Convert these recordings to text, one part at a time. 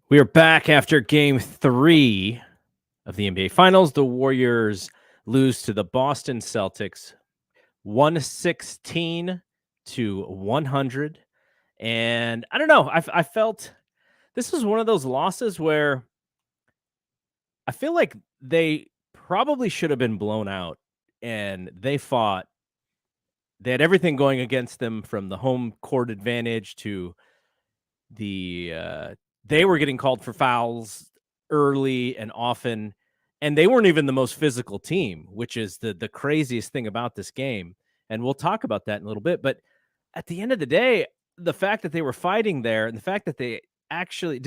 We are back after game 3 of the NBA Finals. The Warriors lose to the Boston Celtics 116-100. And I don't know. I felt this was one of those losses where I feel like they probably should have been blown out, and they fought. They had everything going against them, from the home court advantage to they were getting called for fouls early and often, and they weren't even the most physical team, which is the craziest thing about this game. And we'll talk about that in a little bit. But at the end of the day, the fact that they were fighting there, and the fact that did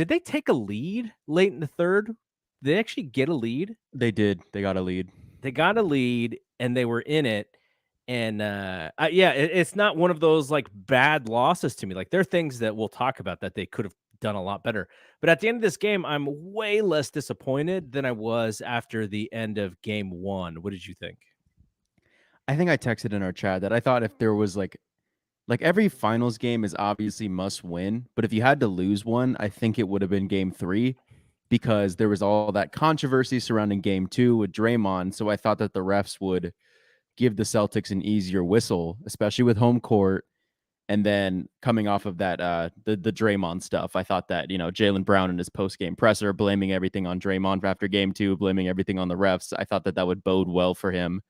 they take a lead late in the third? Did they actually get a lead? They did. They got a lead. They got a lead and they were in it. And it's not one of those like bad losses to me. Like, there are things that we'll talk about that they could have done a lot better. But at the end of this game, I'm way less disappointed than I was after the end of game 1. What did you think? I think I texted in our chat that I thought if there was like every finals game is obviously must win, but if you had to lose one, I think it would have been game 3 because there was all that controversy surrounding game 2 with Draymond. So I thought that the refs would give the Celtics an easier whistle, especially with home court. And then coming off of that, the Draymond stuff, I thought that, Jaylen Brown in his post game presser blaming everything on Draymond after game 2, blaming everything on the refs. I thought that would bode well for him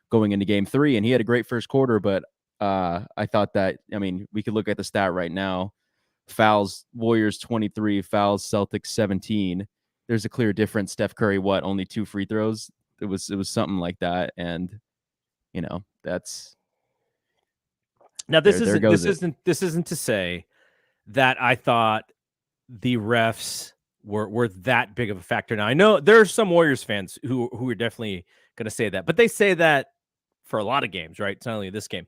going into game 3. And he had a great first quarter, but I thought that, we could look at the stat right now. Fouls, Warriors 23, fouls, Celtics 17. There's a clear difference. Steph Curry, only 2 free throws? It was something like that. And, that's Now, there goes it. this isn't to say that I thought the refs were that big of a factor. Now, I know there are some Warriors fans who are definitely going to say that, but they say that for a lot of games, right? It's not only this game.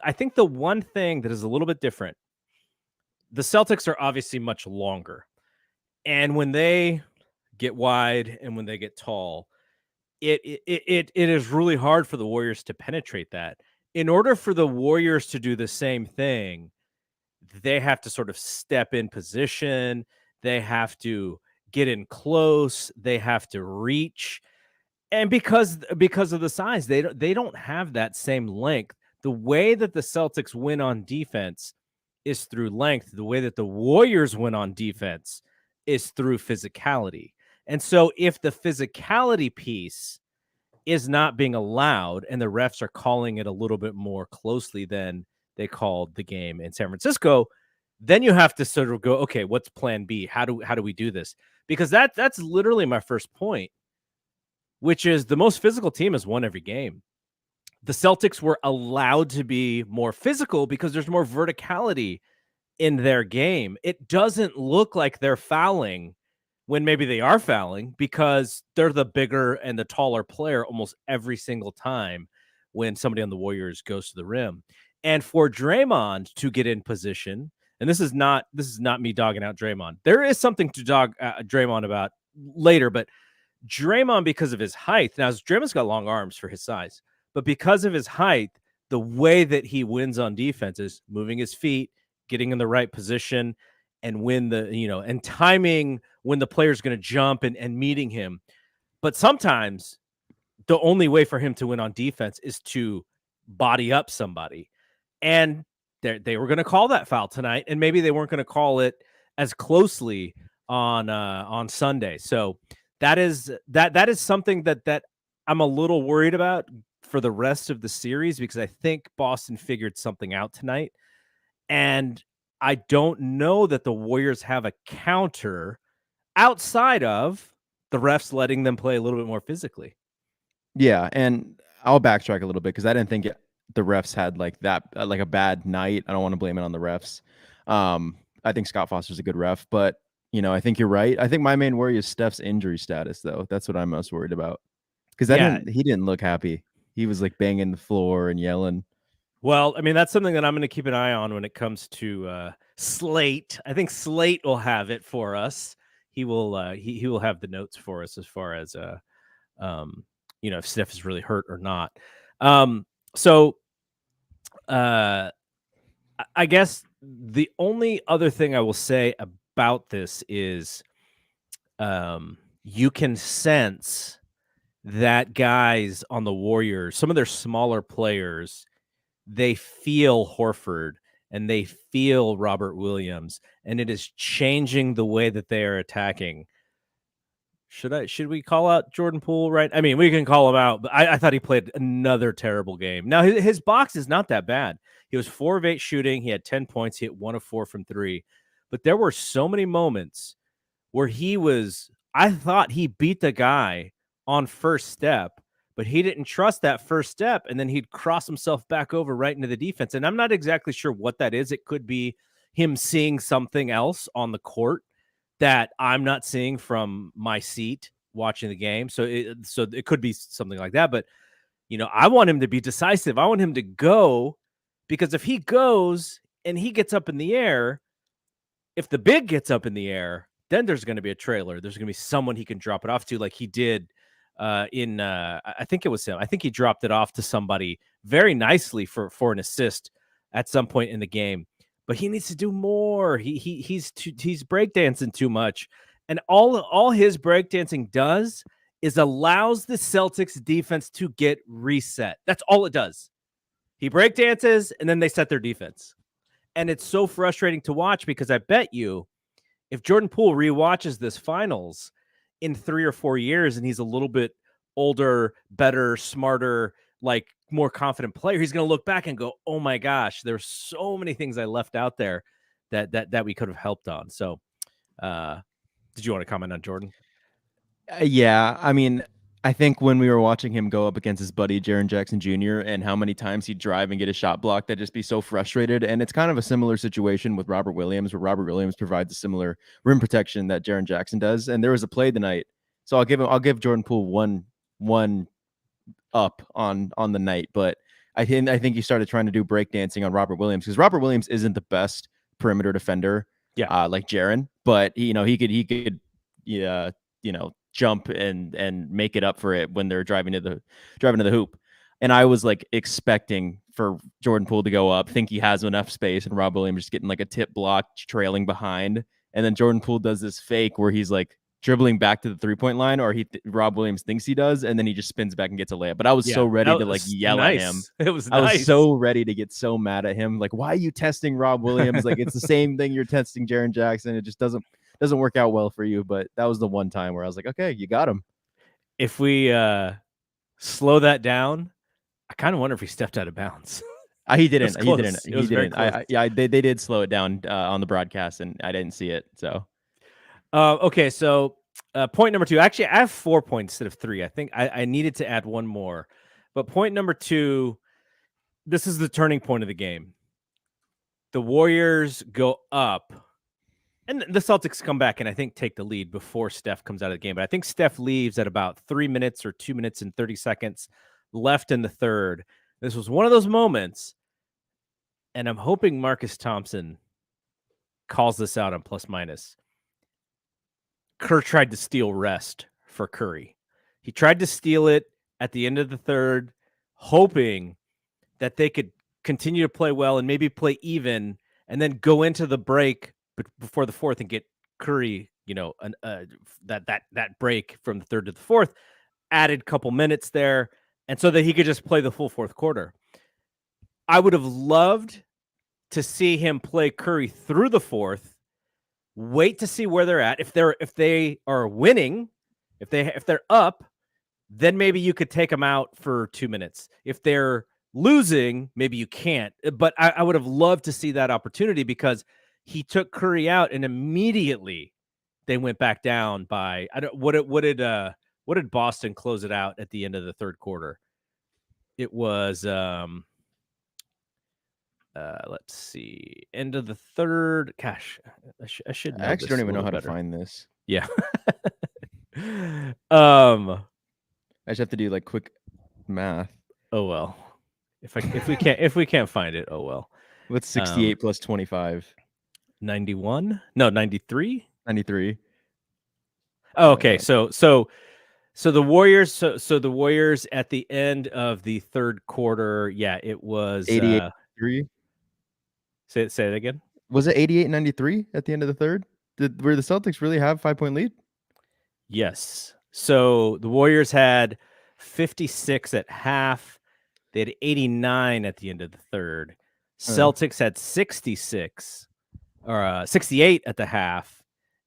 I think the one thing that is a little bit different, the Celtics are obviously much longer. And when they get wide and when they get tall, it is really hard for the Warriors to penetrate that. In order for the Warriors to do the same thing, they have to sort of step in position. They have to get in close. They have to reach. And because of the size, they don't have that same length. The way that the Celtics win on defense is through length. The way that the Warriors win on defense is through physicality. And so if the physicality piece is not being allowed and the refs are calling it a little bit more closely than they called the game in San Francisco, then you have to sort of go, okay, what's plan B? How do we do this? Because that's literally my first point, which is the most physical team has won every game. The Celtics were allowed to be more physical because there's more verticality in their game. It doesn't look like they're fouling when maybe they are fouling because they're the bigger and the taller player almost every single time when somebody on the Warriors goes to the rim. And for Draymond to get in position, and this is not me dogging out Draymond. There is something to dog Draymond about later, but Draymond, because of his height, now Draymond's got long arms for his size, but because of his height, the way that he wins on defense is moving his feet, getting in the right position, and and timing when the player's going to jump and meeting him. But sometimes the only way for him to win on defense is to body up somebody. And they were going to call that foul tonight, and maybe they weren't going to call it as closely on Sunday. So that is something that I'm a little worried about for the rest of the series, because I think Boston figured something out tonight. And I don't know that the Warriors have a counter outside of the refs letting them play a little bit more physically. Yeah, and I'll backtrack a little bit because I didn't think the refs had like that, like a bad night. I don't want to blame it on the refs. I think Scott Foster's a good ref, but I think you're right. I think my main worry is Steph's injury status, though. That's what I'm most worried about because he didn't look happy. He was like banging the floor and yelling. Well, I mean, that's something that I'm going to keep an eye on when it comes to Slate. I think Slate will have it for us. He will he will have the notes for us as far as if Steph is really hurt or not. So I guess the only other thing I will say about this is you can sense that guys on the Warriors, some of their smaller players, they feel Horford and they feel Robert Williams, and it is changing the way that they are attacking. Should we call out Jordan Poole? Right? I mean, we can call him out, but I thought he played another terrible game. Now his box is not that bad. He was 4 of 8 shooting. He had 10 points. He hit 1 of 4 from 3. But there were so many moments where I thought he beat the guy on first step, but he didn't trust that first step, and then he'd cross himself back over right into the defense. And I'm not exactly sure what that is. It could be him seeing something else on the court that I'm not seeing from my seat watching the game. So it could be something like that. But I want him to be decisive. I want him to go, because if he goes and he gets up in the air, if the big gets up in the air, then there's going to be a trailer. There's going to be someone he can drop it off to, like he did I think it was him. I think he dropped it off to somebody very nicely for an assist at some point in the game. But he needs to do more. He's breakdancing too much, and all his breakdancing does is allows the Celtics defense to get reset. That's all it does. He breakdances, and then they set their defense, and it's so frustrating to watch, because I bet you, if Jordan Poole rewatches this finals in 3 or 4 years, and he's a little bit older, better, smarter, like more confident player, he's going to look back and go, "Oh my gosh, there's so many things I left out there that we could have helped on." So, did you want to comment on Jordan? Yeah, I mean, I think when we were watching him go up against his buddy Jaren Jackson Jr. and how many times he'd drive and get a shot blocked, I'd just be so frustrated. And it's kind of a similar situation with Robert Williams, where Robert Williams provides a similar rim protection that Jaren Jackson does. And there was a play tonight, so I'll give Jordan Poole one up on the night, but I think he started trying to do breakdancing on Robert Williams, because Robert Williams isn't the best perimeter defender, like Jaren, but he could jump and make it up for it when they're driving to the hoop. And I was like expecting for Jordan Poole to go up, think he has enough space, and Rob Williams just getting like a tip block trailing behind. And then Jordan Poole does this fake where he's like dribbling back to the 3-point line, or Rob Williams thinks he does, and then he just spins back and gets a layup. But I was so ready to like yell at him. It was I nice. was so ready to get so mad at him. Like, why are you testing Rob Williams? Like, it's the same thing you're testing Jaren Jackson. It just doesn't work out well for you. But that was the one time where I was like, okay, you got him. If we slow that down, I kind of wonder if he stepped out of bounds. He didn't. He didn't. He didn't. They did slow it down on the broadcast, and I didn't see it. So, okay. So, point number 2. Actually, I have 4 points instead of 3. I think I needed to add one more. But point number 2, this is the turning point of the game. The Warriors go up, and the Celtics come back and I think take the lead before Steph comes out of the game. But I think Steph leaves at about 3 minutes or 2 minutes and 30 seconds left in the third. This was one of those moments, and I'm hoping Marcus Thompson calls this out on plus minus. Kerr tried to steal rest for Curry. He tried to steal it at the end of the third, hoping that they could continue to play well and maybe play even, and then go into the break before the fourth and get Curry, that break from the third to the fourth, added couple minutes there, and so that he could just play the full fourth quarter. I would have loved to see him play Curry through the fourth, wait to see where they're at. If they are winning, if they're up, then maybe you could take them out for 2 minutes. If they're losing, maybe you can't. But I would have loved to see that opportunity, because he took Curry out and immediately they went back down by what did Boston close it out at the end of the third quarter? It was let's see, end of the third. Gosh, I should know. I actually don't even know how to find this. Yeah. I just have to do like quick math. Oh well. If we can't find it, oh well. What's 68 plus 25? 91? No, 93? 93. Oh, okay. So the Warriors, so the Warriors at the end of the third quarter, yeah, it was 88-93. Say it again. Was it 88-93 at the end of the third? Were the Celtics really have 5-point lead? Yes. So the Warriors had 56 at half. They had 89 at the end of the third. Celtics had 66 or 68 at the half,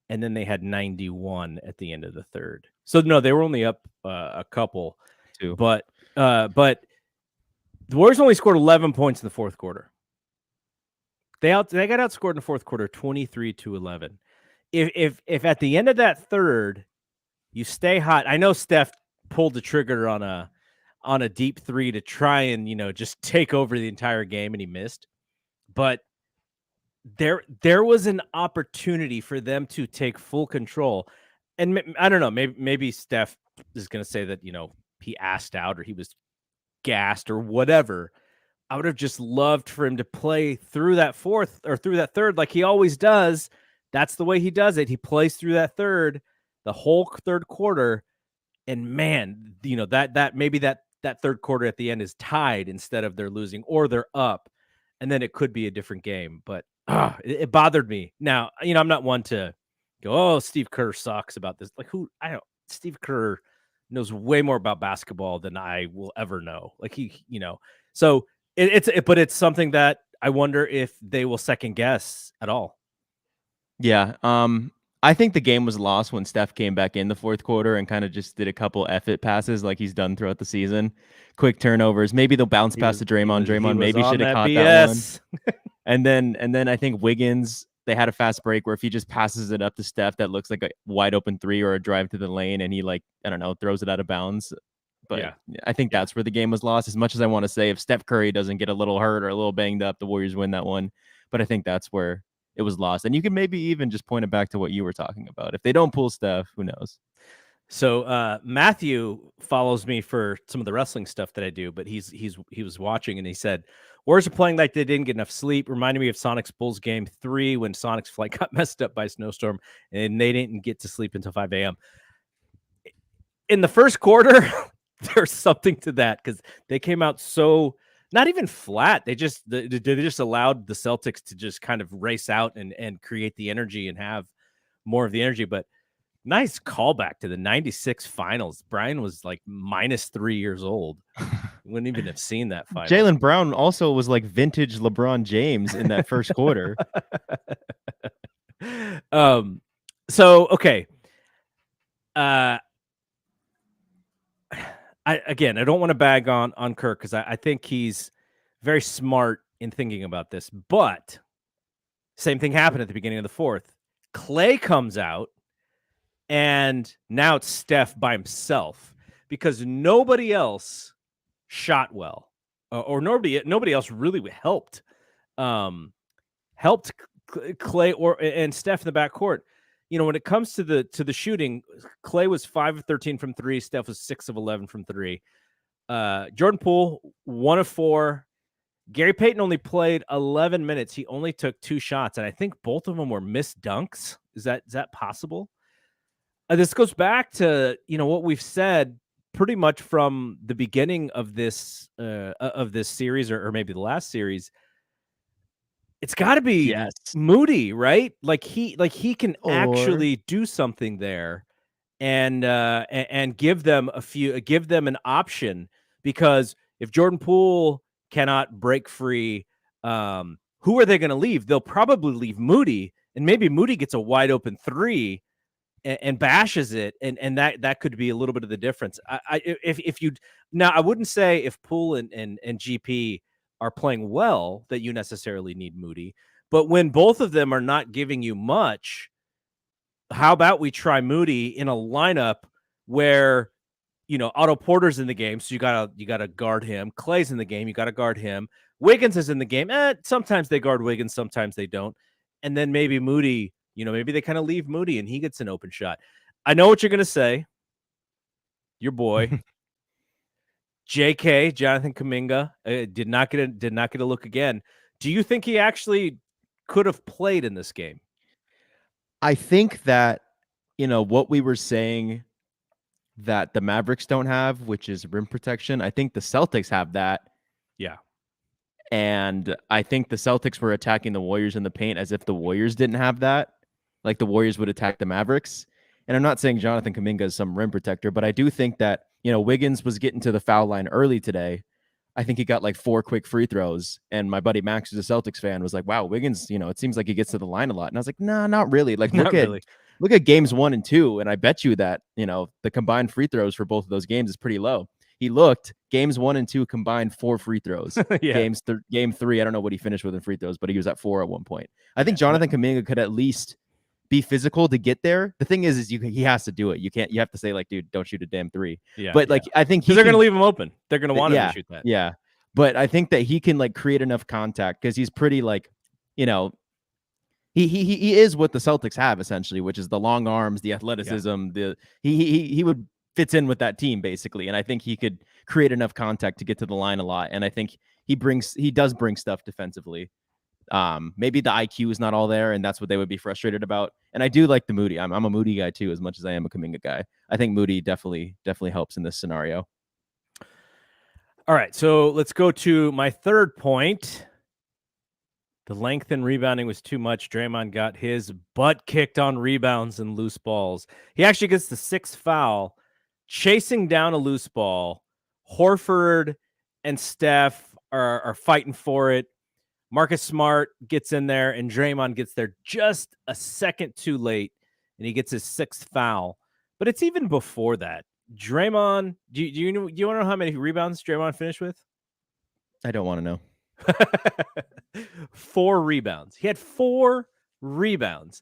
and then they had 91 at the end of the third. So no, they were only up a couple, Two. but the Warriors only scored 11 points in the fourth quarter. They got outscored in the fourth quarter 23-11. If at the end of that third you stay hot, I know Steph pulled the trigger on a deep three to try and just take over the entire game, and he missed. But there was an opportunity for them to take full control, and I don't know, maybe Steph is going to say that he asked out or he was gassed or whatever. I would have just loved for him to play through that fourth or through that third like he always does. That's the way he does it. He plays through that third, the whole third quarter, and man, that maybe that third quarter at the end is tied instead of they're losing or they're up, and then it could be a different game. But it bothered me. Now, I'm not one to go, oh, Steve Kerr sucks about this. Like, I don't. Steve Kerr knows way more about basketball than I will ever know. Like so but it's something that I wonder if they will second guess at all. Yeah. I think the game was lost when Steph came back in the fourth quarter and kind of just did a couple effort passes like he's done throughout the season. Quick turnovers. Maybe they'll bounce pass to Draymond. Draymond maybe should have caught that one. And then I think Wiggins, they had a fast break where if he just passes it up to Steph, that looks like a wide open three or a drive to the lane, and he throws it out of bounds. But yeah. I think that's where the game was lost. As much as I want to say if Steph Curry doesn't get a little hurt or a little banged up, the Warriors win that one. But I think that's where it was lost. And you can maybe even just point it back to what you were talking about. If they don't pull Steph, who knows? So Matthew follows me for some of the wrestling stuff that I do, but he was watching and he said, Warriors are playing like they didn't get enough sleep. Reminded me of Sonic's Bulls game 3 when Sonic's flight got messed up by a snowstorm and they didn't get to sleep until 5 a.m. In the first quarter, there's something to that because they came out so not even flat. They just allowed the Celtics to just kind of race out and create the energy and have more of the energy. But nice callback to the 96 finals. Brian was like -3 years old. Wouldn't even have seen that final. Jaylen Brown also was like vintage LeBron James in that first quarter. So, okay. I don't want to bag on Kirk because I think he's very smart in thinking about this. But same thing happened at the beginning of the fourth. Clay comes out, and now it's Steph by himself because nobody else shot well, or nobody else really helped. Helped Clay and Steph in the backcourt. When it comes to the shooting, Clay was 5 of 13 from 3. Steph was 6 of 11 from 3. Jordan Poole 1 of 4. Gary Payton only played 11 minutes. He only took 2 shots, and I think both of them were missed dunks. Is that possible? This goes back to what we've said pretty much from the beginning of this series, or maybe the last series. It's got to be Moody, right? Like he can actually do something there, and give them an option. Because if Jordan Poole cannot break free, who are they going to leave? They'll probably leave Moody, and maybe Moody gets a wide open 3 and bashes it, and that could be a little bit of the difference. I wouldn't say if Poole and GP are playing well that you necessarily need Moody, but when both of them are not giving you much, how about we try Moody in a lineup where Otto Porter's in the game, so you gotta guard him. Clay's in the game, you gotta guard him. Wiggins is in the game. Sometimes they guard Wiggins, sometimes they don't. And then maybe Moody, maybe they kind of leave Moody and he gets an open shot. I know what you're gonna say. Your boy. JK, Jonathan Kuminga, did not get a look again. Do you think he actually could have played in this game? I think that, what we were saying that the Mavericks don't have, which is rim protection, I think the Celtics have that. Yeah. And I think the Celtics were attacking the Warriors in the paint as if the Warriors didn't have that. Like the Warriors would attack the Mavericks. And I'm not saying Jonathan Kuminga is some rim protector, but I do think that, Wiggins was getting to the foul line early today. I think he got like 4 quick free throws. And my buddy Max, who's a Celtics fan, was like, wow, Wiggins, it seems like he gets to the line a lot. And I was like, nah, not really. Like, Not really. look at games 1 and 2. And I bet you that, the combined free throws for both of those games is pretty low. He looked games 1 and 2 combined 4 free throws. Yeah. Game 3, I don't know what he finished with in free throws, but he was at 4 at one point. I think Jonathan Kuminga could at least be physical to get there. The thing is he has to do it. You have to say like, dude, don't shoot a damn 3. Yeah. But like, I think they're going to leave him open. They're going to want him to shoot that. Yeah. But I think that he can like create enough contact because he's pretty like, he is what the Celtics have essentially, which is the long arms, the athleticism, he would fits in with that team basically. And I think he could create enough contact to get to the line a lot. And I think he does bring stuff defensively. Maybe the IQ is not all there, and that's what they would be frustrated about. And I do like the Moody. I'm a Moody guy too, as much as I am a Kuminga guy. I think Moody definitely helps in this scenario. All right, so let's go to my third point. The length and rebounding was too much. Draymond got his butt kicked on rebounds and loose balls. He actually gets the 6th foul, chasing down a loose ball. Horford and Steph are fighting for it. Marcus Smart gets in there, and Draymond gets there just a second too late, and he gets his 6th foul. But it's even before that. Draymond, do you want to know how many rebounds Draymond finished with? I don't want to know. 4 rebounds. He had 4 rebounds,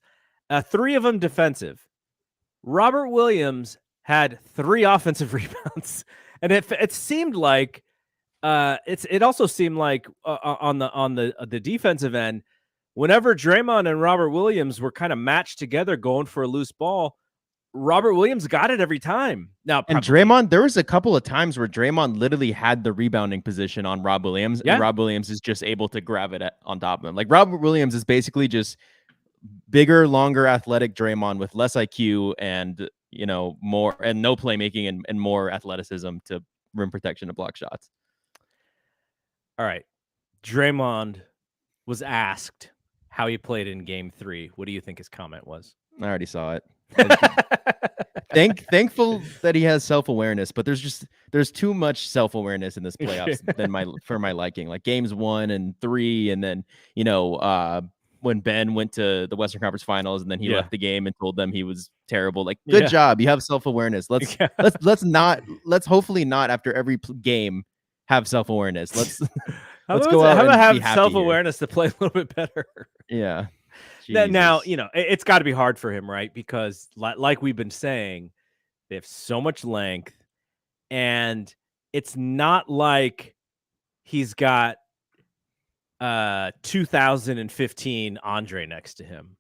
3 of them defensive. Robert Williams had 3 offensive rebounds, and it seemed like it also seemed like on the defensive end, whenever Draymond and Robert Williams were kind of matched together going for a loose ball, Robert Williams got it every time. Now, and Draymond, there was a couple of times where Draymond literally had the rebounding position on Rob Williams, and Rob Williams is just able to grab it on top of him. Like Robert Williams is basically just bigger, longer, athletic Draymond with less IQ and more and no playmaking and more athleticism to rim protection and block shots. All right, Draymond was asked how he played in Game 3. What do you think his comment was? I already saw it. Thankful that he has self-awareness, but there's too much self-awareness in this playoffs for my liking. Like games 1 and 3, and then when Ben went to the Western Conference Finals and then he left the game and told them he was terrible. Like, good job, you have self-awareness. Let's hopefully not after every game have self-awareness. Let's go out. How about have self-awareness to play a little bit better? Yeah. Now, it's got to be hard for him, right? Because like we've been saying, they have so much length, and it's not like he's got 2015 Andre next to him.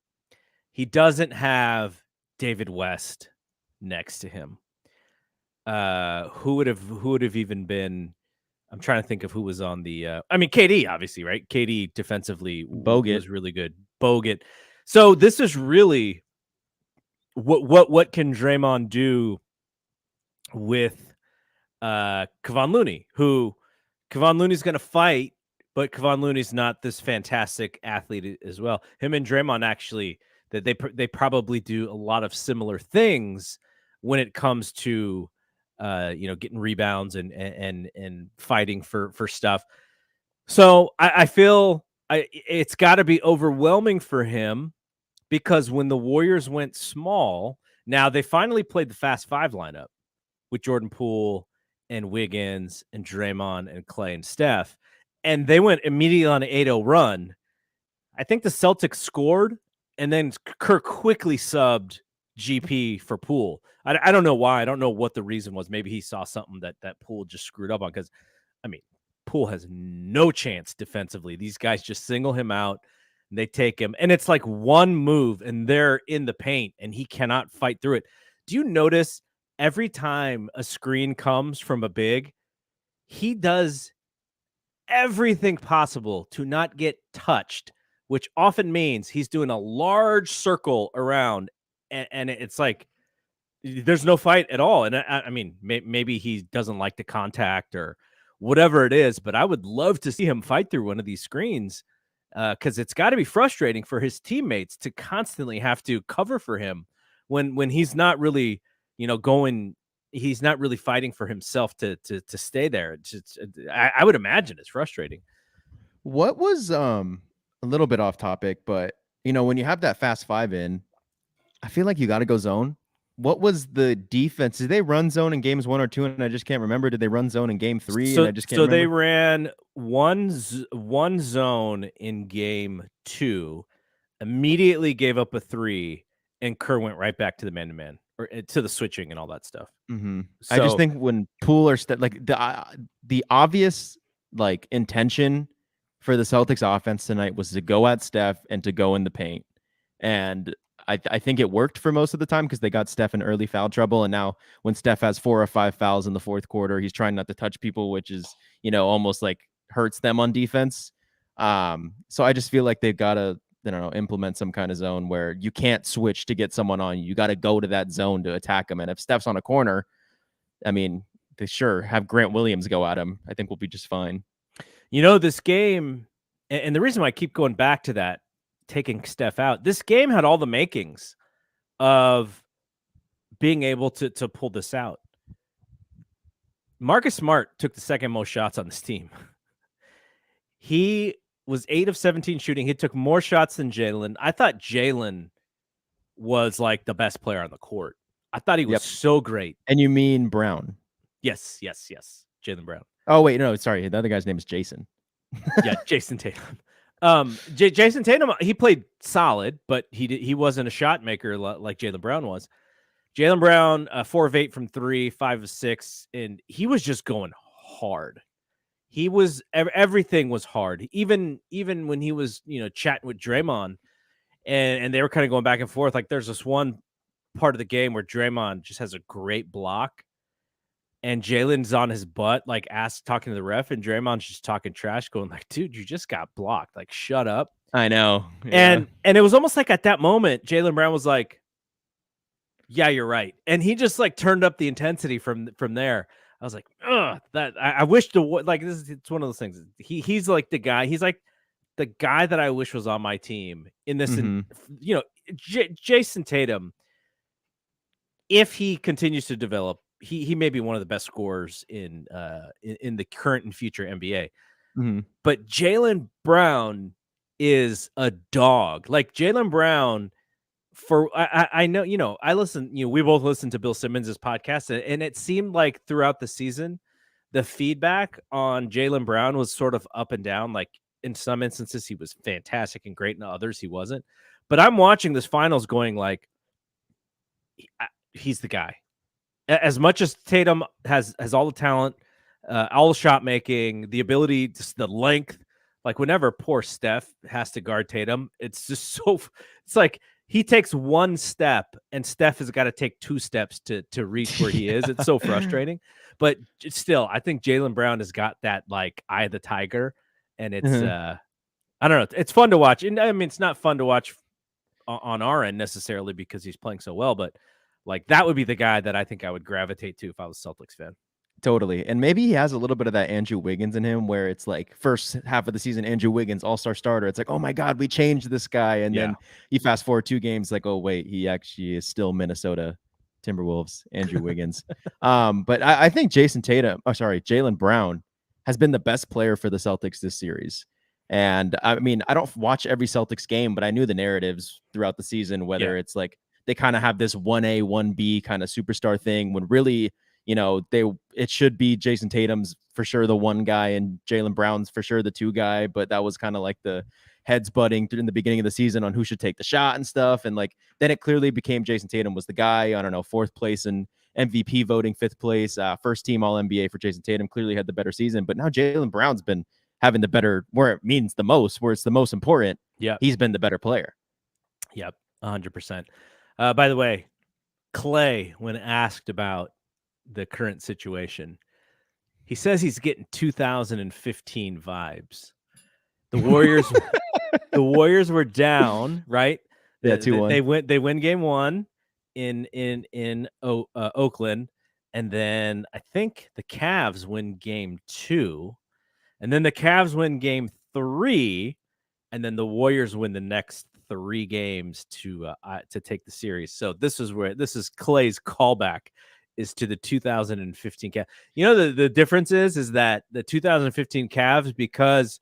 He doesn't have David West next to him. Who would have even been? I'm trying to think of who was on the. KD, obviously, right? KD defensively was really good. Bogut. So this is really what can Draymond do with Kevon Looney? Who Kevon Looney's going to fight, but Kevon Looney's not this fantastic athlete as well. Him and Draymond actually that they probably do a lot of similar things when it comes to getting rebounds and fighting for stuff. So I feel it's got to be overwhelming for him, because when the Warriors went small, now they finally played the Fast 5 lineup with Jordan Poole and Wiggins and Draymond and Clay and Steph, and they went immediately on an 8-0 run. I think the Celtics scored, and then Kirk quickly subbed GP for Poole. I don't know why. I don't know what the reason was. Maybe he saw something that Poole just screwed up on, because, Poole has no chance defensively. These guys just single him out, and they take him, and it's like one move, and they're in the paint, and he cannot fight through it. Do you notice every time a screen comes from a big, he does everything possible to not get touched, which often means he's doing a large circle around, and it's like there's no fight at all. And maybe he doesn't like the contact or whatever it is, but I would love to see him fight through one of these screens, because it's got to be frustrating for his teammates to constantly have to cover for him when he's not really, going. He's not really fighting for himself to stay there. I would imagine it's frustrating. What was a little bit off topic, but when you have that fast five in, I feel like you got to go zone. What was the defense? Did they run zone in games 1 or 2 and I just can't remember? Did they run zone in game 3 and I just can't So they remember? ran one zone in game 2, immediately gave up a 3, and Kerr went right back to the man-to-man or to the switching and all that stuff. I just So think when Poole or like the obvious like intention for the Celtics offense tonight was to go at Steph and to go in the paint. And I think it worked for most of the time because they got Steph in early foul trouble. And now when Steph has 4 or 5 fouls in the fourth quarter, he's trying not to touch people, which is, almost like hurts them on defense. So I just feel like they've got to, I don't know, implement some kind of zone where you can't switch to get someone on you. You got to go to that zone to attack them. And if Steph's on a corner, I mean, they sure have Grant Williams go at him. I think we'll be just fine. This game, and the reason why I keep going back to that, taking Steph out, this game had all the makings of being able to pull this out. Marcus Smart took the second most shots on this team. He was 8 of 17 shooting. He took more shots than Jalen. I thought Jalen was like the best player on the court. I thought he was so great. And you mean Brown? Yes. Jaylen Brown. Oh, wait, no, sorry. The other guy's name is Jason. Yeah, Jason Tatum. Jason Tatum, he played solid, but he wasn't a shot maker like Jaylen Brown was. Jaylen Brown, 4 of 8 from 3, 5 of 6, and he was just going hard. He was everything was hard. Even when he was chatting with Draymond, and they were kind of going back and forth. Like there's this one part of the game where Draymond just has a great block, and Jalen's on his butt, like talking to the ref, and Draymond's just talking trash, going like, "Dude, you just got blocked. Like, shut up." I know. Yeah. And it was almost like at that moment, Jaylen Brown was like, "Yeah, you're right," and he just like turned up the intensity from there. I was like, "Ugh, that I wish it's one of those things." He's like the guy. He's like the guy that I wish was on my team in this. Jason Tatum, if he continues to develop, he may be one of the best scorers in the current and future NBA. But Jaylen Brown is a dog. Like Jaylen Brown, I know, I listen, we both listened to Bill Simmons' podcast, and it seemed like throughout the season, the feedback on Jaylen Brown was sort of up and down. Like in some instances, he was fantastic and great, in others he wasn't. But I'm watching this finals going like, he's the guy. As much as Tatum has all the talent, all the shot making, the ability, just the length, like whenever poor Steph has to guard Tatum, it's just it's like he takes one step and Steph has got to take 2 steps to reach where he is. It's so frustrating. But still, I think Jaylen Brown has got that like eye of the tiger, and it's I don't know, it's fun to watch. And I mean, it's not fun to watch on our end necessarily because he's playing so well, but like that would be the guy that I think I would gravitate to if I was a Celtics fan. Totally. And maybe he has a little bit of that Andrew Wiggins in him where it's like first half of the season, Andrew Wiggins, all-star starter. It's like, oh my God, we changed this guy. And then you fast forward 2 games, like, oh wait, he actually is still Minnesota Timberwolves, Andrew Wiggins. But I think Jaylen Brown has been the best player for the Celtics this series. And I mean, I don't watch every Celtics game, but I knew the narratives throughout the season, whether it's like they kind of have this 1A, 1B kind of superstar thing when really, it should be Jason Tatum's for sure the 1 guy and Jaylen Brown's for sure the 2 guy. But that was kind of like the heads butting in the beginning of the season on who should take the shot and stuff. And like then it clearly became Jason Tatum was the guy. I don't know, 4th place in MVP voting, 5th place, first team All NBA for Jason Tatum. Clearly had the better season. But now Jaylen Brown's been having the better, where it means the most, where it's the most important. Yeah, he's been the better player. Yep, 100%. By the way, Clay, when asked about the current situation, he says he's getting 2015 vibes. The Warriors were down, right? Yeah, 2-1. They win game 1 in Oakland, and then I think the Cavs win game 2, and then the Cavs win game 3, and then the Warriors win the next 3 games to take the series. So this is Clay's callback is to the 2015 Cavs. You know, the difference is that the 2015 Cavs, because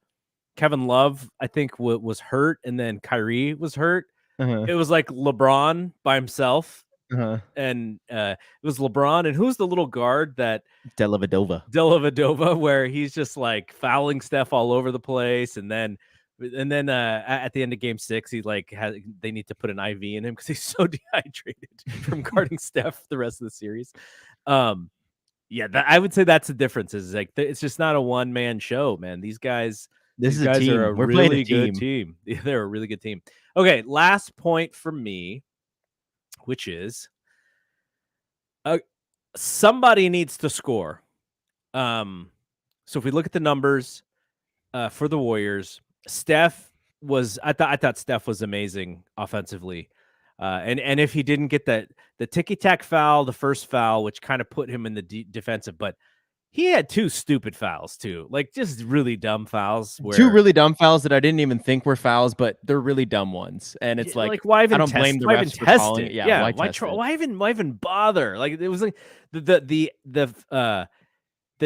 Kevin Love, I think, was hurt, and then Kyrie was hurt. Uh-huh. It was like LeBron by himself, Uh-huh. and it was LeBron, and who's the little guard that Dellavedova. where he's just like fouling Steph all over the place, and then at the end of Game 6, he like they need to put an IV in him because he's so dehydrated from guarding Steph the rest of the series. Yeah, I would say that's the difference. Is like it's just not a one man show, man. These guys This is a are team. a We're playing a really good team. team. They're a really good team. Okay, last point for me, which is somebody needs to score. So if we look at the numbers for the Warriors, Steph was I thought Steph was amazing offensively. And if he didn't get the ticky-tack foul, the first foul, which kind of put him in the defensive, but he had 2 stupid fouls too, like just really dumb fouls. Two really dumb fouls that I didn't even think were fouls, but they're really dumb ones. And it's like why even I don't blame the why even refs for test calling it? it. Yeah, why why even bother? Like it was like the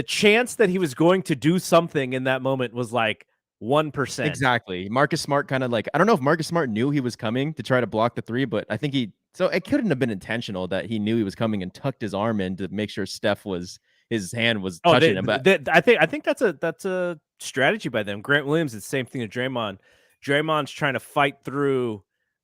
chance that he was going to do something in that moment was like 1%. Exactly. Marcus Smart kind of like, I don't know if Marcus Smart knew he was coming to try to block the 3, but I think so it couldn't have been intentional that he knew he was coming and tucked his arm in to make sure his hand was touching him. But I think that's a strategy by them. Grant Williams, it's the same thing to Draymond. Draymond's trying to fight through.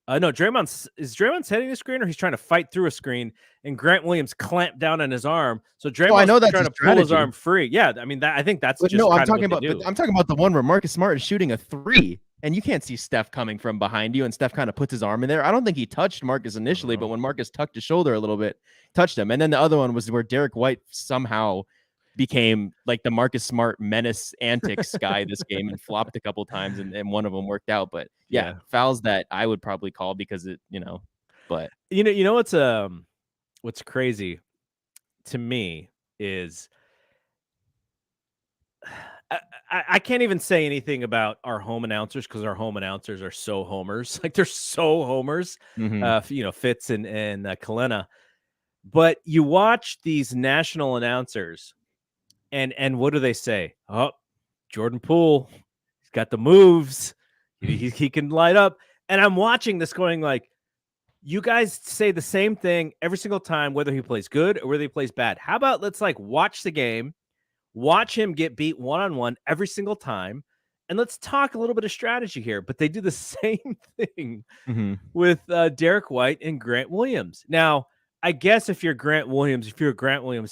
No, Draymond's heading the screen, or he's trying to fight through a screen, and Grant Williams clamped down on his arm. So Draymond's I know that's trying to pull his arm free. Yeah, I mean I think that's just no. I'm talking about the one where Marcus Smart is shooting a 3, and you can't see Steph coming from behind you, and Steph kind of puts his arm in there. I don't think he touched Marcus initially, but when Marcus tucked his shoulder a little bit, touched him. And then the other one was where Derek White somehow became like the Marcus Smart menace antics guy this game and flopped a couple times, and one of them worked out. But yeah, fouls that I would probably call because but you know what's crazy to me is I can't even say anything about our home announcers because our home announcers are so homers. Like they're so homers, Fitz and Kalena. But you watch these national announcers, and what do they say? Oh, Jordan Poole, he's got the moves. He can light up. And I'm watching this going like, you guys say the same thing every single time, whether he plays good or whether he plays bad. How about let's like watch the game, watch him get beat one-on-one every single time, and let's talk a little bit of strategy here. But they do the same thing with Derek White and Grant Williams. Now, I guess if you're a Grant Williams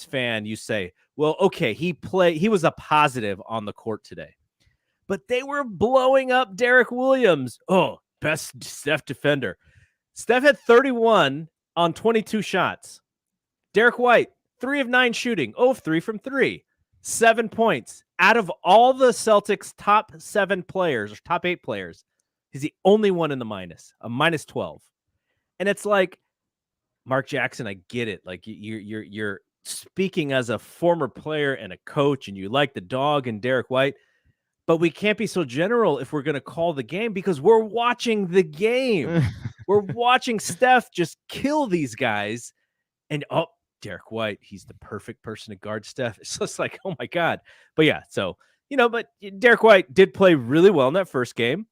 fan, you say, well, okay, he was a positive on the court today. But they were blowing up Derek Williams. Oh, best Steph defender. Steph had 31 on 22 shots. Derek White, 3 of 9 shooting, 0 of 3 from 3. 7 points. Out of all the Celtics' top 7 players, or top 8 players, he's the only one in the minus, a minus 12. And it's like, Mark Jackson, I get it. Like you're speaking as a former player and a coach, and you like the dog and Derek White, but we can't be so general if we're going to call the game because we're watching the game. We're watching Steph just kill these guys, and Derek White, he's the perfect person to guard Steph. It's just like, oh my God. But yeah, so but Derek White did play really well in that first game.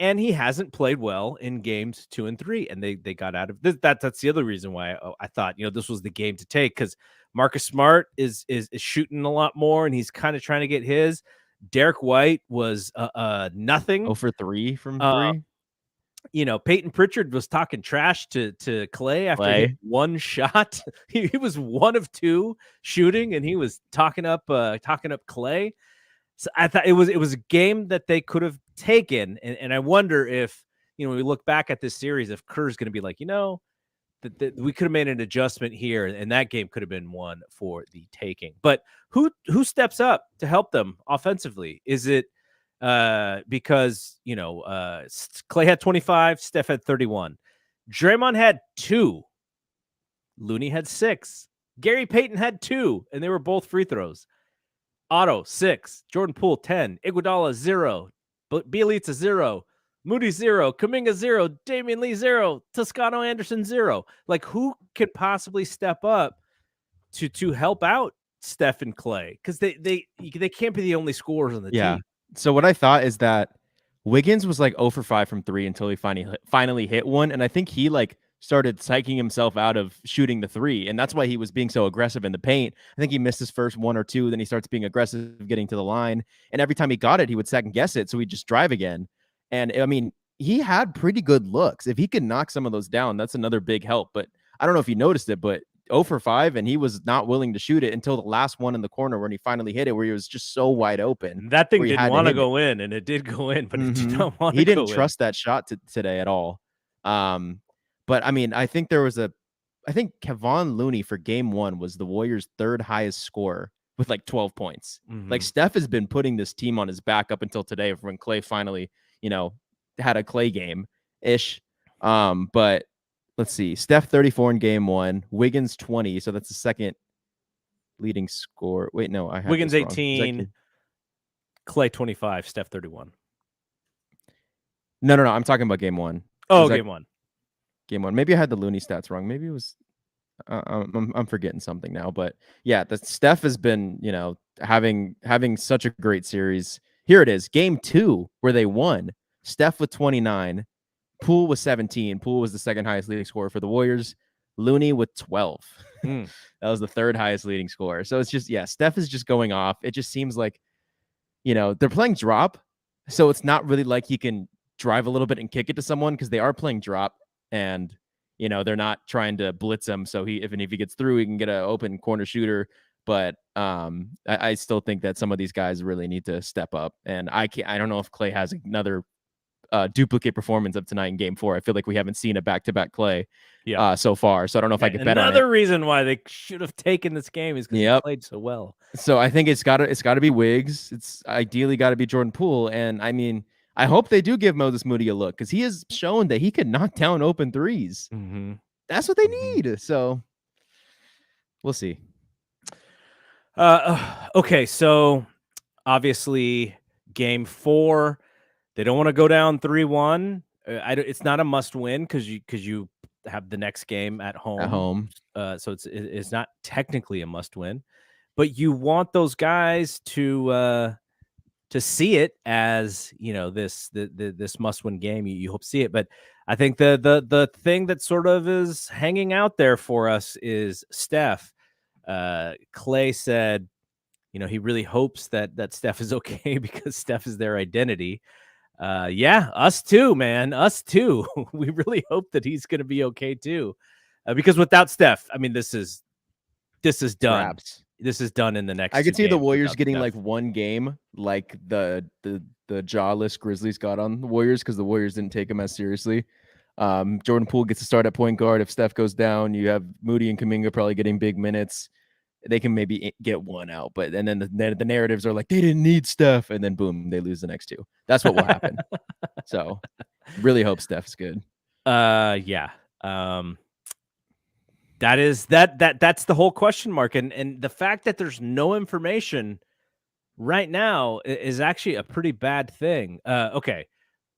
And he hasn't played well in games 2 and 3, and they got out of this. That's the other reason why I thought this was the game to take, because Marcus Smart is shooting a lot more, and he's kind of trying to get his. Derek White was nothing. 0 for 3 from 3. Peyton Pritchard was talking trash to Clay after he hit one shot. he was 1 of 2 shooting, and he was talking up Clay. So I thought it was a game that they could have taken, and I wonder if when we look back at this series, if Kerr's going to be like, that we could have made an adjustment here, and that game could have been one for the taking. But who steps up to help them offensively? Is it because Clay had 25, Steph had 31, Draymond had 2, Looney had 6, Gary Payton had 2, and they were both free throws. Otto 6, Jordan Poole 10, Iguodala 0, Bielitsa 0, Moody 0, Kuminga 0, Damian Lee 0, Toscano Anderson 0. Like, who can possibly step up to help out Steph and Clay? Because they can't be the only scorers on the Yeah. team. So what I thought is that Wiggins was like 0 for 5 from 3 until he finally hit one, and I think he like started psyching himself out of shooting the 3, and that's why he was being so aggressive in the paint. I think he missed his first 1 or 2, then he starts being aggressive getting to the line, and every time he got it, he would second guess it, so he'd just drive again. And I mean, he had pretty good looks. If he could knock some of those down, that's another big help. But I don't know if you noticed it, but 0 for 5, and he was not willing to shoot it until the last one in the corner when he finally hit it, where he was just so wide open. That thing Where he didn't had to want to hit it. go in, and it did go in, but it did not want to He didn't go in. trust that shot today at all. But I mean, I think Kevon Looney for game 1 was the Warriors' 3rd highest scorer with like 12 points. Like Steph has been putting this team on his back up until today when Clay finally, had a Clay game ish. But let's see. Steph 34 in game 1, Wiggins 20. So that's the second leading score. Wait, no, I have Wiggins this wrong. 18, Clay 25, Steph 31. No. I'm talking about game 1. Oh, game 1. Game 1. Maybe I had the Looney stats wrong. Maybe it was. I'm forgetting something now. But yeah, the Steph has been, having such a great series. Here it is, game 2 where they won. Steph with 29, Poole with 17. Poole was the second highest leading scorer for the Warriors. Looney with 12. That was the 3rd highest leading scorer. So it's just, Steph is just going off. It just seems like, they're playing drop. So it's not really like he can drive a little bit and kick it to someone because they are playing drop and, they're not trying to blitz him. So if he gets through, he can get an open corner shooter. But I still think that some of these guys really need to step up. And I don't know if Clay has another duplicate performance of tonight in game 4. I feel like we haven't seen a back-to-back Clay so far. So I don't know if I could bet on it. Another reason why they should have taken this game is because he played so well. So I think it's got to be Wiggs. It's ideally got to be Jordan Poole. And I mean, I hope they do give Moses Moody a look because he has shown that he can knock down open threes. That's what they need. So we'll see. Okay, so obviously game 4, they don't want to go down 3-1. It's not a must win because you have the next game at home. So it's not technically a must win, but you want those guys to see it as this must win game. You hope to see it, but I think the thing that sort of is hanging out there for us is Steph. Clay said, he really hopes that Steph is okay because Steph is their identity. Us too, man. Us too. We really hope that he's going to be okay too, because without Steph, I mean, this is done. Perhaps. This is done in the next. I could see the Warriors getting like one game, like the jawless Grizzlies got on the Warriors because the Warriors didn't take him as seriously. Jordan Poole gets to start at point guard. If Steph goes down, you have Moody and Kuminga probably getting big minutes. They can maybe get one out, but and then the narratives are like they didn't need Steph, and then boom, they lose the next 2. That's what will happen. So, really hope Steph's good. That's the whole question mark, and the fact that there's no information right now is actually a pretty bad thing. Okay,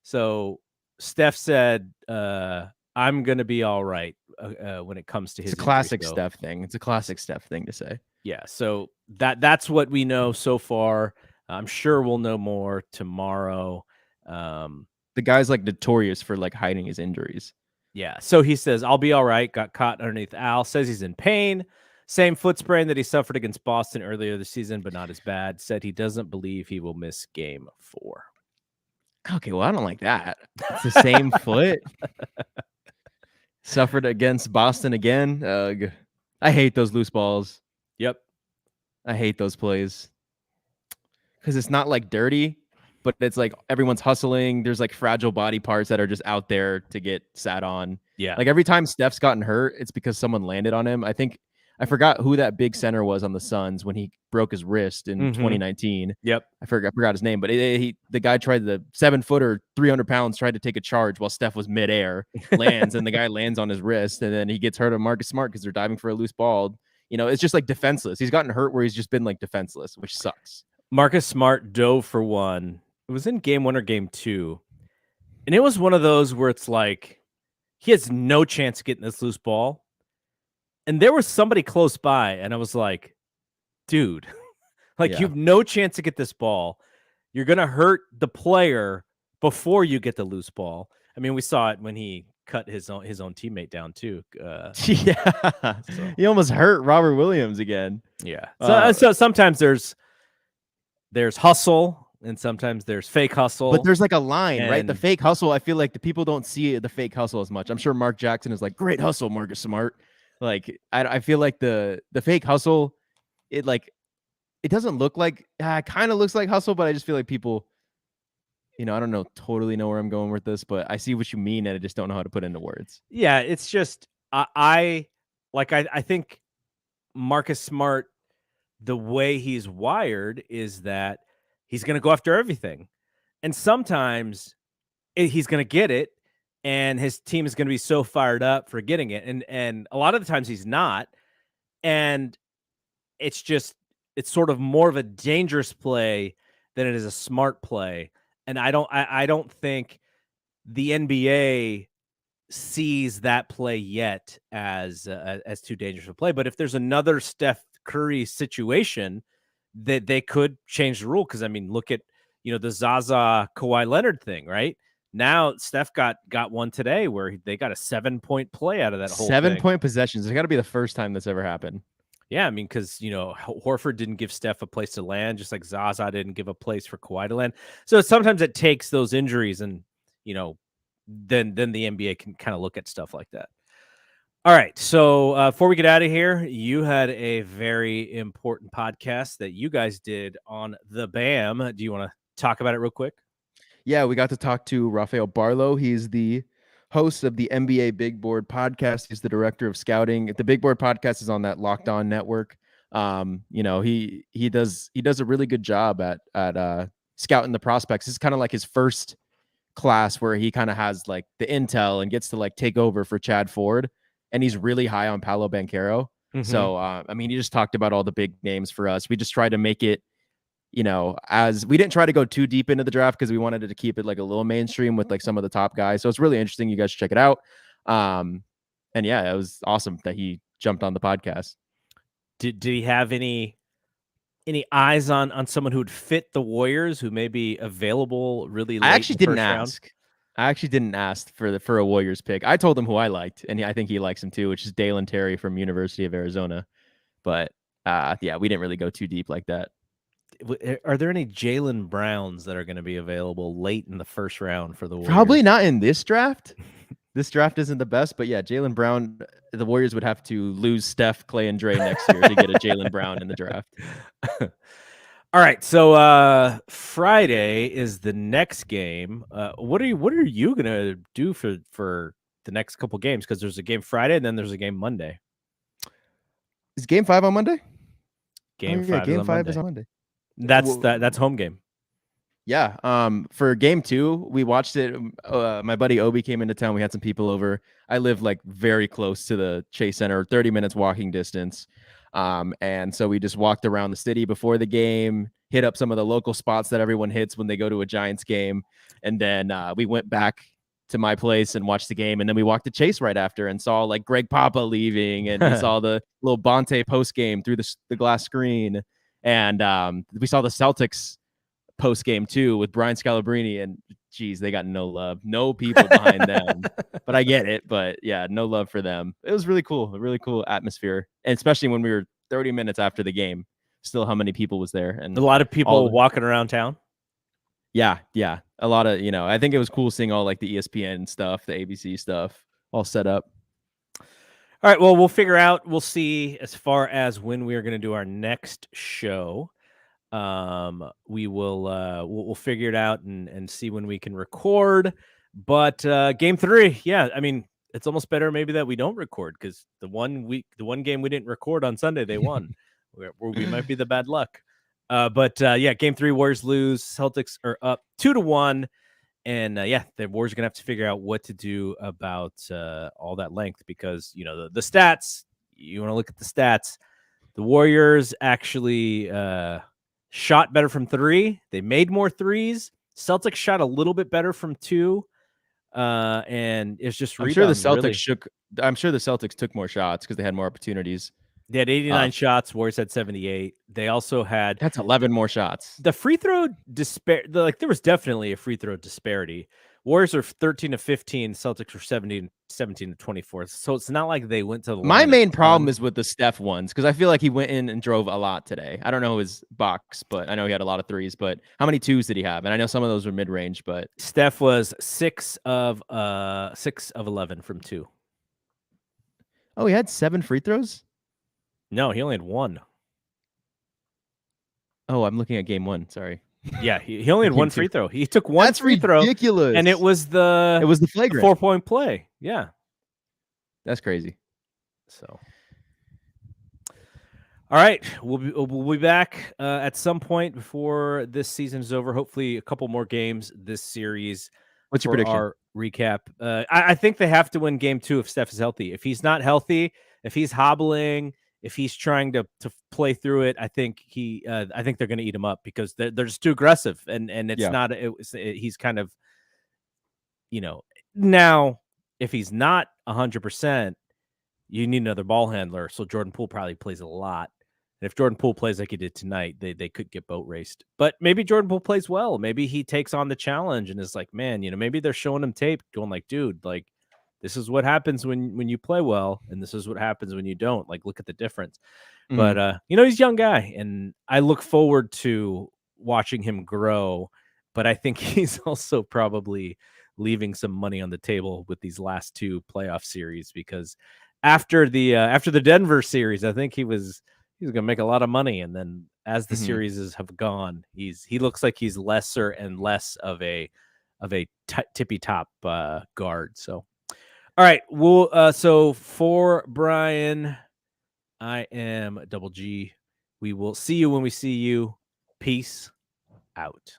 so Steph said, "I'm gonna be all right." When it comes to his, it's a classic Steph thing. It's a classic Steph thing to say. Yeah, so that's what we know so far. I'm sure we'll know more tomorrow. The guy's like notorious for like hiding his injuries. Yeah, so he says, "I'll be all right." Got caught underneath Al. Says he's in pain. Same foot sprain that he suffered against Boston earlier this season, but not as bad. Said he doesn't believe he will miss game 4. Okay, well, I don't like that. It's the same foot. Suffered against Boston again. I hate those loose balls. Yep. I hate those plays. Because it's not like dirty, but it's like everyone's hustling. There's like fragile body parts that are just out there to get sat on. Yeah. Like every time Steph's gotten hurt, it's because someone landed on him. I forgot who that big center was on the Suns when he broke his wrist in 2019. Yep. I forgot his name, but the guy tried, the 7-footer, 300 pounds, tried to take a charge while Steph was midair, lands, and the guy lands on his wrist, and then he gets hurt on Marcus Smart because they're diving for a loose ball. It's just like defenseless. He's gotten hurt where he's just been like defenseless, which sucks. Marcus Smart dove for one. It was in game 1 or game 2. And it was one of those where it's like he has no chance of getting this loose ball. And there was somebody close by, and I was like, dude, like Yeah. you have no chance to get this ball. You're gonna hurt the player before you get the loose ball. I mean, we saw it when he cut his own teammate down too. Yeah. So He almost hurt Robert Williams again. yeah. Uh, So sometimes there's hustle, and sometimes there's fake hustle. But there's like a line, right? The And fake hustle, I feel like the people don't see the fake hustle as much. I'm sure Mark Jackson is like, great hustle, Marcus Smart. Like, I feel like the fake hustle, it doesn't look like, kind of looks like hustle, but I just feel like people, I don't totally know where I'm going with this, but I see what you mean, and I just don't know how to put into words. yeah, it's just I think Marcus Smart, the way he's wired is that he's going to go after everything. And sometimes he's going to get it, and his team is going to be so fired up for getting it. And a lot of the times he's not. And it's sort of more of a dangerous play than it is a smart play. And I don't think the NBA sees that play yet as too dangerous a play. But if there's another Steph Curry situation, that they could change the rule. Because I mean, look at the Zaza Kawhi Leonard thing, right? Now Steph got one today where they got a 7-point play out of that whole 7-point possessions. It's got to be the first time that's ever happened. Yeah, I mean, because Horford didn't give Steph a place to land, just like Zaza didn't give a place for Kawhi to land. So sometimes it takes those injuries, and then the NBA can kind of look at stuff like that. All right, so before we get out of here, you had a very important podcast that you guys did on the BAM. Do you want to talk about it real quick? Yeah, we got to talk to Rafael Barlow. He's the host of the NBA Big Board podcast. He's the director of scouting. The Big Board podcast is on that Locked On network. He does a really good job at scouting the prospects. It's kind of like his first class where he kind of has like the intel and gets to like take over for Chad Ford, and he's really high on Paolo Banchero. Mm-hmm. So I mean, he just talked about all the big names for us. We just tried to make it, as we didn't try to go too deep into the draft because we wanted to keep it like a little mainstream with like some of the top guys. So it's really interesting. You guys should check it out. And yeah, it was awesome that he jumped on the podcast. Did he have any eyes on someone who would fit the Warriors, who may be available really late? I actually didn't ask for a Warriors pick. I told him who I liked, and I think he likes him too, which is Dalen Terry from University of Arizona. But yeah, we didn't really go too deep like that. Are there any Jaylen Browns that are going to be available late in the first round for the Warriors? Probably not in this draft. This draft isn't the best, but yeah, Jaylen Brown, the Warriors would have to lose Steph, Clay, and Dre next year to get a Jaylen Brown in the draft. All right, so Friday is the next game. What are you gonna do for the next couple games? Because there's a game Friday and then there's a game Monday. Is Game 5 on Monday? Game 5 is on Monday. That's home game. Yeah. For Game 2, we watched it. My buddy Obi came into town. We had some people over. I live like very close to the Chase Center, 30 minutes walking distance. And so we just walked around the city before the game, hit up some of the local spots that everyone hits when they go to a Giants game. And then we went back to my place and watched the game. And then we walked to Chase right after and saw like Greg Papa leaving, and we saw the little Bonte post game through the glass screen. And we saw the Celtics post game too with Brian Scalabrine, and geez, they got no love, no people behind them. But I get it. But yeah, no love for them. It was really cool, a really cool atmosphere, and especially when we were 30 minutes after the game, still how many people was there, and a lot of people walking around town. Yeah, a lot of I think it was cool seeing all like the ESPN stuff, the ABC stuff, all set up. All right, well, we'll see as far as when we are going to do our next show. We will we'll figure it out and see when we can record. But game 3, yeah, I mean, it's almost better maybe that we don't record, because the one game we didn't record on Sunday, they won. we might be the bad luck. But yeah, game 3, Warriors lose. Celtics are up 2-1. And yeah, the Warriors are going to have to figure out what to do about all that length, because, the stats, you want to look at the stats. The Warriors actually shot better from 3. They made more threes. Celtics shot a little bit better from 2. and it's just I'm sure the rebounds. Celtics Really, I'm sure the Celtics took more shots because they had more opportunities. they had 89 shots. Warriors had 78. They also had That's 11 more shots. the free throw like there was definitely a free throw disparity. Warriors are 13 to 15, Celtics were 17 to 24. So it's not like they went to the line. My main problem is with the Steph ones because I feel like he went in and drove a lot today. I don't know his box, but I know he had a lot of threes. But how many twos did he have? And I know some of those were mid range, but Steph was 6 of 11 from 2. Oh, he had 7 free throws? No, he only had 1. Oh, I'm looking at game 1. Sorry. Yeah, he only had 1 free throw. He took 1 That's free throw, ridiculous. and it was the flagrant 4-point play. Yeah, that's crazy. So, all right, we'll be back at some point before this season is over. Hopefully, a couple more games this series. What's your prediction? Our recap. I think they have to win game 2 if Steph is healthy. If he's not healthy, if he's hobbling, if he's trying to play through it, I think I think they're going to eat him up because they're just too aggressive, and it's not. He's kind of, now if he's not 100%, you need another ball handler. So Jordan Poole probably plays a lot. And if Jordan Poole plays like he did tonight, they could get boat raced. But maybe Jordan Poole plays well. Maybe he takes on the challenge and is like, man, maybe they're showing him tape, going like, dude, like this is what happens when you play well, and this is what happens when you don't. Like, look at the difference. Mm-hmm. But he's a young guy, and I look forward to watching him grow. But I think he's also probably leaving some money on the table with these last 2 playoff series, because after the Denver series, I think he was gonna make a lot of money, and then as the series have gone, he looks like he's lesser and less of a tippy top guard. So, all right, we'll so for Brian, I am Double G. We will see you when we see you. Peace out.